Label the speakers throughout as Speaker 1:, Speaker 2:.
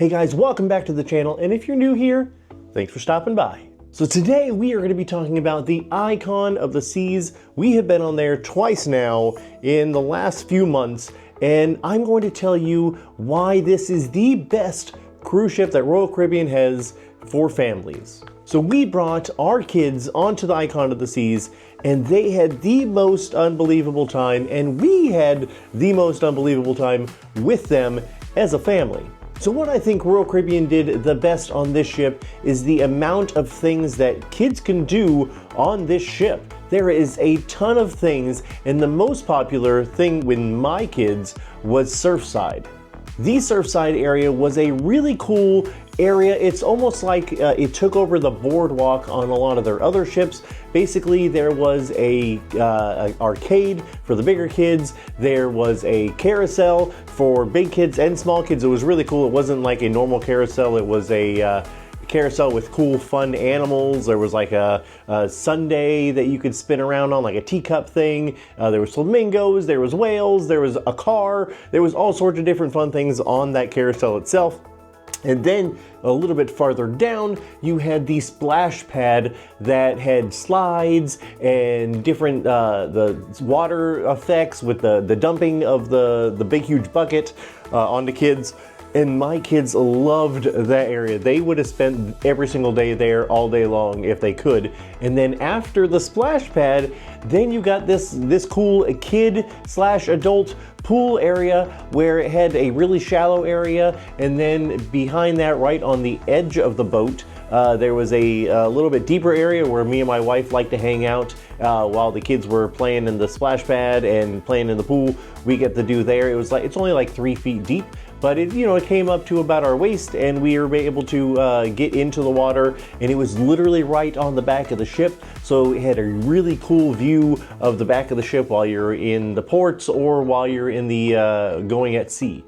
Speaker 1: Hey guys, welcome back to the channel, and if you're new here, thanks for stopping by. So today we are going to be talking about the Icon of the Seas. We have been on there twice now in the last few months, and I'm going to tell you why this is the best cruise ship that Royal Caribbean has for families. So we brought our kids onto the Icon of the Seas, and they had the most unbelievable time, and we had the most unbelievable time with them as a family. So what I think Royal Caribbean did the best on this ship is the amount of things that kids can do on this ship. There is a ton of things, and the most popular thing with my kids was Surfside. The Surfside area was a really cool area. It's almost like it took over the boardwalk on a lot of their other ships. Basically, there was a arcade for the bigger kids. There was a carousel for big kids and small kids. It was really cool. It wasn't like a normal carousel. It was a carousel with cool fun animals. There was like a sundae that you could spin around on, like a teacup thing. There was flamingos, there was whales, there was a car. There was all sorts of different fun things on that carousel itself. And then a little bit farther down, you had the splash pad that had slides and different the water effects with the dumping of the big huge bucket onto kids. And my kids loved that area. They would have spent every single day there all day long if they could. And then after the splash pad, then you got this cool kid/adult pool area where it had a really shallow area, and then behind that, right on the edge of the boat, there was a little bit deeper area where me and my wife liked to hang out while the kids were playing in the splash pad and playing in the pool. We get to do there. It's only like 3 feet deep, but it came up to about our waist, and we were able to get into the water, and it was literally right on the back of the ship. So it had a really cool view of the back of the ship while you're in the ports or while you're in the going at sea.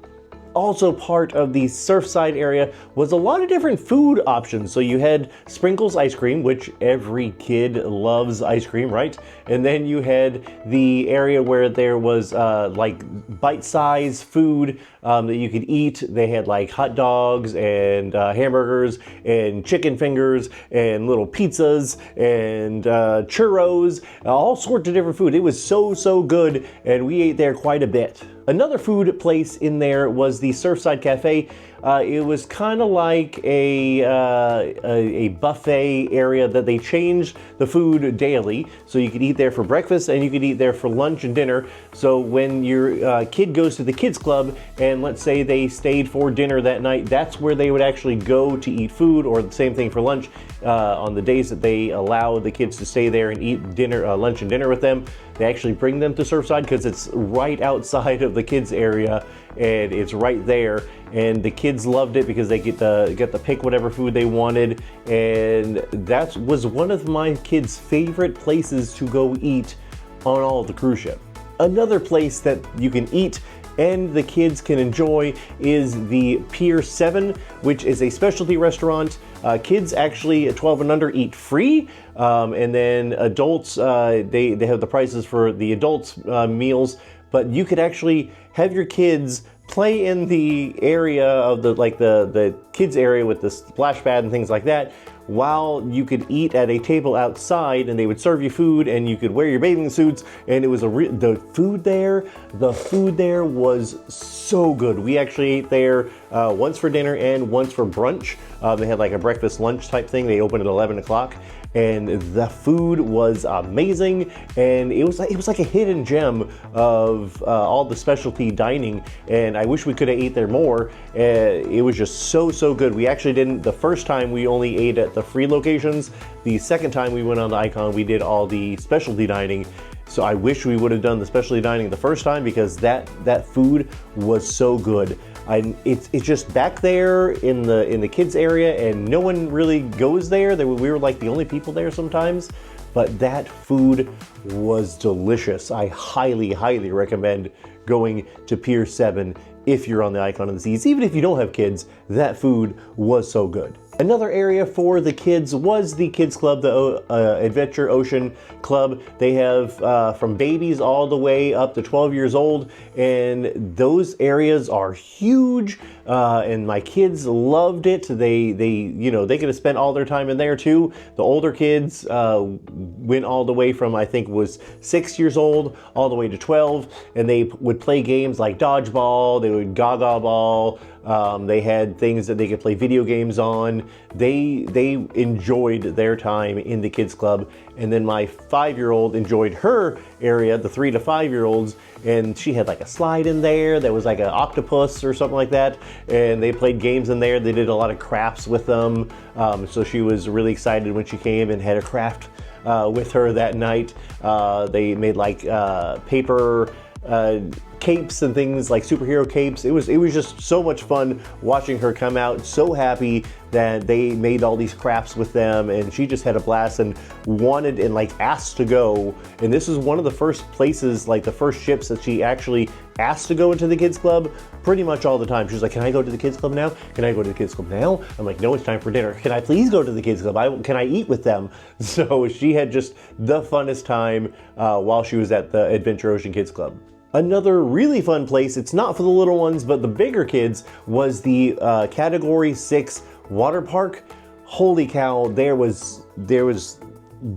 Speaker 1: Also part of the Surfside area was a lot of different food options. So you had Sprinkles ice cream, which every kid loves ice cream, right? And then you had the area where there was like bite-sized food that you could eat. They had like hot dogs and hamburgers and chicken fingers and little pizzas and churros, all sorts of different food. It was so good, and we ate there quite a bit. Another food place in there was the Surfside Cafe. It was kind of like a buffet area that they changed the food daily. So you could eat there for breakfast and you could eat there for lunch and dinner. So when your kid goes to the kids club, and let's say they stayed for dinner that night, that's where they would actually go to eat food, or the same thing for lunch. On the days that they allow the kids to stay there and eat dinner, lunch and dinner with them, they actually bring them to Surfside because it's right outside of the kids area, and it's right there. And the kids loved it because they get to pick whatever food they wanted, and that was one of my kids' favorite places to go eat on all of the cruise ship. Another place that you can eat and the kids can enjoy is the Pier 7, which is a specialty restaurant. Kids actually 12 and under eat free, and then adults, they have the prices for the adults meals, but you could actually have your kids play in the area of the kids area with the splash pad and things like that, while you could eat at a table outside, and they would serve you food, and you could wear your bathing suits. And it was the food there was so good. We actually ate there once for dinner and once for brunch. They had like a breakfast lunch type thing. They opened at 11 o'clock. And the food was amazing, and it was like a hidden gem of all the specialty dining, and I wish we could have ate there more. It was just so good. We actually didn't, the first time we only ate at the free locations. The second time we went on the Icon, we did all the specialty dining. So I wish we would have done the specialty dining the first time, because that food was so good. It's just back there in the kids area, and no one really goes there. We were like the only people there sometimes, but that food was delicious. I highly recommend going to Pier 7 if you're on the Icon of the Seas. Even if you don't have kids, that food was so good. Another area for the kids was the Kids Club, the Adventure Ocean Club. They have from babies all the way up to 12 years old, and those areas are huge. and my kids loved it. They could have spent all their time in there too. The older kids went all the way from, I think, was 6 years old all the way to 12, and they would play games like dodgeball. They would gaga ball. They had things that they could play video games on. They enjoyed their time in the kids club. And then my 5-year-old enjoyed her area, the 3 to 5-year-olds, and she had like a slide in there that was like an octopus or something like that. And they played games in there. They did a lot of crafts with them. So she was really excited when she came and had a craft with her that night. They made like paper capes and things, like superhero capes. It was just so much fun watching her come out, so happy that they made all these crafts with them, and she just had a blast and wanted and like asked to go. And this is one of the first places, like the first ships that she actually asked to go into the kids club pretty much all the time. She's like, can I go to the kids club now? Can I go to the kids club now? I'm like, no, it's time for dinner. Can I please go to the kids club? Can I eat with them? So she had just the funnest time while she was at the Adventure Ocean Kids Club. Another really fun place, it's not for the little ones, but the bigger kids, was the Category 6 water park. Holy cow, there was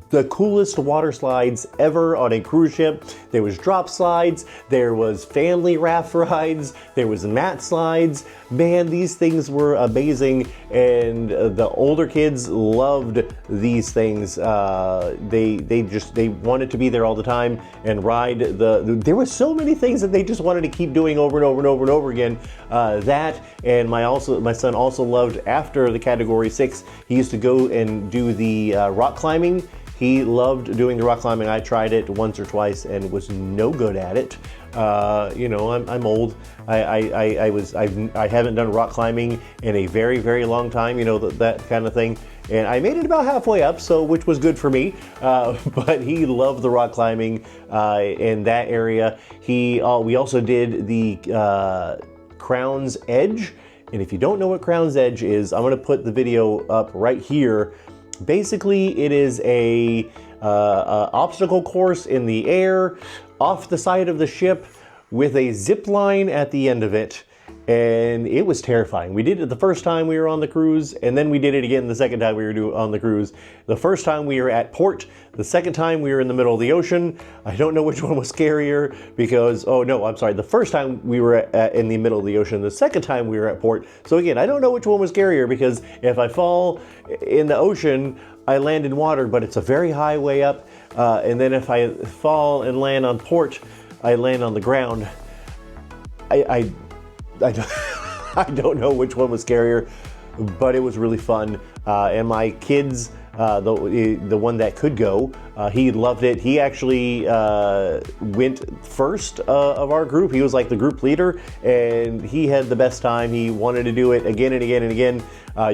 Speaker 1: the coolest water slides ever on a cruise ship. There was drop slides, there was family raft rides, there was mat slides. Man, these things were amazing, and the older kids loved these things. They wanted to be there all the time and ride there were so many things that they just wanted to keep doing over and over and over and over again. That, and my son also loved, after the Category 6, he used to go and do the rock climbing. He loved doing the rock climbing. I tried it once or twice and was no good at it. I'm old. I haven't done rock climbing in a very, very long time, that kind of thing. And I made it about halfway up, which was good for me. But he loved the rock climbing in that area. We also did the Crown's Edge. And if you don't know what Crown's Edge is, I'm going to put the video up right here. Basically, it is a obstacle course in the air off the side of the ship with a zip line at the end of it, and it was terrifying. We did it the first time we were on the cruise, and then we did it again the second time we were on the cruise. The first time we were at port, the second time we were in the middle of the ocean. I don't know which one was scarier because, oh no, I'm sorry. The first time we were in the middle of the ocean, the second time we were at port. So again, I don't know which one was scarier, because if I fall in the ocean, I land in water, but it's a very high way up. And then if I fall and land on port, I land on the ground. I don't know which one was scarier, but it was really fun. And my kids, the one that could go, he loved it. He actually went first of our group. He was like the group leader, and he had the best time. He wanted to do it again and again and again.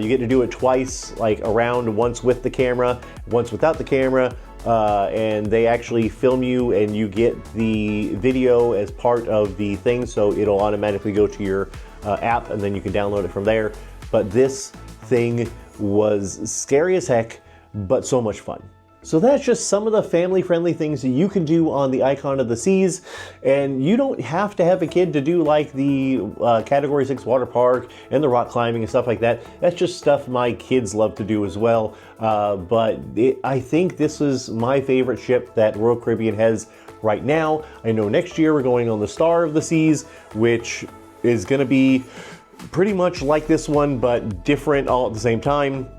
Speaker 1: You get to do it twice, like around, once with the camera, once without the camera. And they actually film you, and you get the video as part of the thing, so it'll automatically go to your app, and then you can download it from there. But this thing was scary as heck, but so much fun. So that's just some of the family-friendly things that you can do on the Icon of the Seas. And you don't have to have a kid to do like the Category 6 water park and the rock climbing and stuff like that. That's just stuff my kids love to do as well. I think this is my favorite ship that Royal Caribbean has right now. I know next year we're going on the Star of the Seas, which is going to be pretty much like this one, but different all at the same time.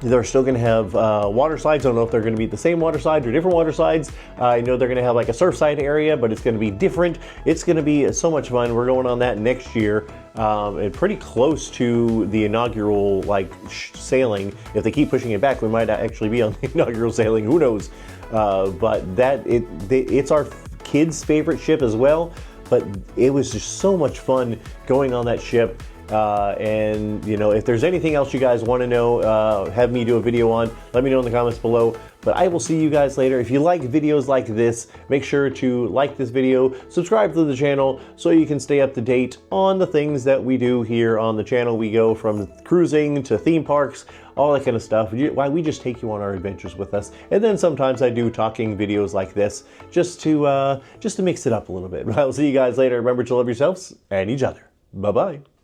Speaker 1: They're still going to have water slides. I don't know if they're going to be the same water slides or different water slides. I know they're going to have like a Surfside area, but it's going to be different. It's going to be so much fun. We're going on that next year, and pretty close to the inaugural sailing. If they keep pushing it back, we might actually be on the inaugural sailing. Who knows? But it's our kids' favorite ship as well. But it was just so much fun going on that ship. And if there's anything else you guys want to know, have me do a video on, let me know in the comments below. But I will see you guys later. If you like videos like this, make sure to like this video, subscribe to the channel so you can stay up to date on the things that we do here on the channel. We go from cruising to theme parks, all that kind of stuff. Why we just take you on our adventures with us. And then sometimes I do talking videos like this just to mix it up a little bit. But I'll see you guys later. Remember to love yourselves and each other. Bye-bye.